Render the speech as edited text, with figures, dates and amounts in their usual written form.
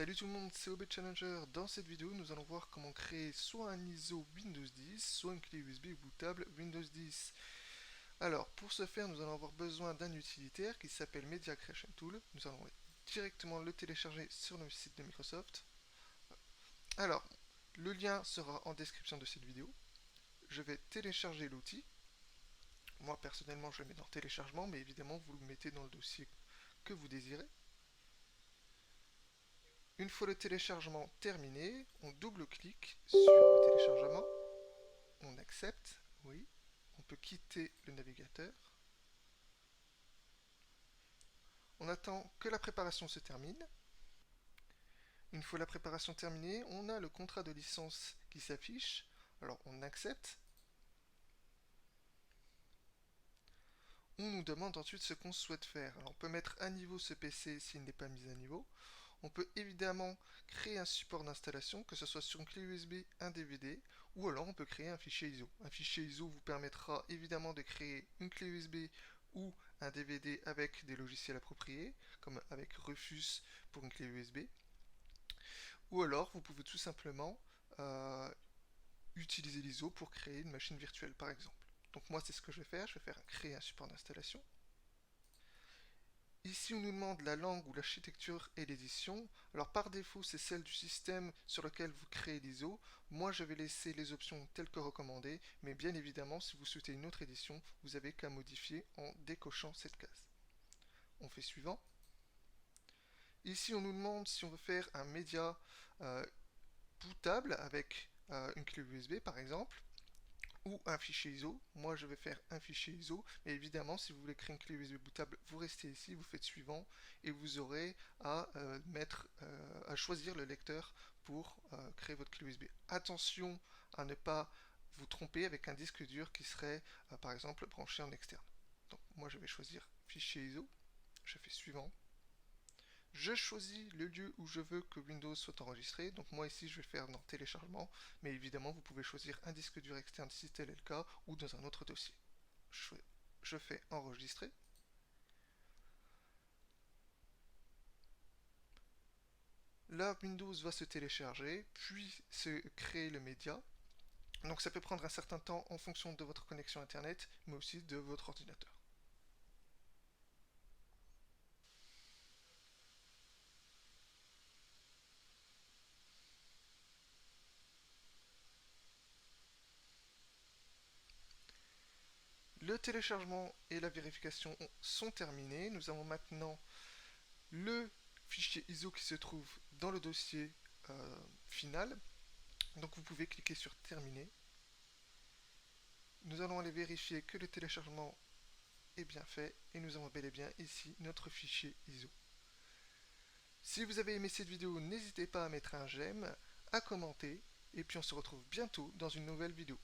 Salut tout le monde, c'est OB Challenger. Dans cette vidéo, nous allons voir comment créer soit un ISO Windows 10, soit une clé USB bootable Windows 10. Alors, pour ce faire, nous allons avoir besoin d'un utilitaire qui s'appelle Media Creation Tool. Nous allons directement le télécharger sur le site de Microsoft. Alors, le lien sera en description de cette vidéo. Je vais télécharger l'outil. Moi, personnellement, je le mets dans téléchargement, mais évidemment, vous le mettez dans le dossier que vous désirez. Une fois le téléchargement terminé, on double-clique sur le téléchargement, on accepte, oui, on peut quitter le navigateur. On attend que la préparation se termine. Une fois la préparation terminée, on a le contrat de licence qui s'affiche. Alors on accepte. On nous demande ensuite ce qu'on souhaite faire. Alors on peut mettre à niveau ce PC s'il n'est pas mis à niveau. On peut évidemment créer un support d'installation, que ce soit sur une clé USB, un DVD, ou alors on peut créer un fichier ISO. Un fichier ISO vous permettra évidemment de créer une clé USB ou un DVD avec des logiciels appropriés, comme avec Rufus pour une clé USB. Ou alors vous pouvez tout simplement utiliser l'ISO pour créer une machine virtuelle par exemple. Donc moi c'est ce que je vais faire créer un support d'installation. Ici, on nous demande la langue ou l'architecture et l'édition. Alors, par défaut, c'est celle du système sur lequel vous créez l'ISO. Moi, je vais laisser les options telles que recommandées, mais bien évidemment, si vous souhaitez une autre édition, vous avez qu'à modifier en décochant cette case. On fait suivant. Ici, on nous demande si on veut faire un média bootable avec une clé USB, par exemple, ou un fichier ISO. Moi, je vais faire un fichier ISO, mais évidemment, si vous voulez créer une clé USB bootable, vous restez ici, vous faites suivant, et vous aurez à à choisir le lecteur pour créer votre clé USB. Attention à ne pas vous tromper avec un disque dur qui serait, par exemple, branché en externe. Donc, moi, je vais choisir fichier ISO. Je fais suivant. Je choisis le lieu où je veux que Windows soit enregistré. Donc moi ici je vais faire dans téléchargement, mais évidemment vous pouvez choisir un disque dur externe si tel est le cas ou dans un autre dossier. Je fais enregistrer. Là Windows va se télécharger, puis se créer le média. Donc ça peut prendre un certain temps en fonction de votre connexion internet, mais aussi de votre ordinateur. Le téléchargement et la vérification sont terminés. Nous avons maintenant le fichier ISO qui se trouve dans le dossier final. Donc vous pouvez cliquer sur terminer. Nous allons aller vérifier que le téléchargement est bien fait et nous avons bel et bien ici notre fichier ISO. Si vous avez aimé cette vidéo, n'hésitez pas à mettre un j'aime, à commenter et puis on se retrouve bientôt dans une nouvelle vidéo.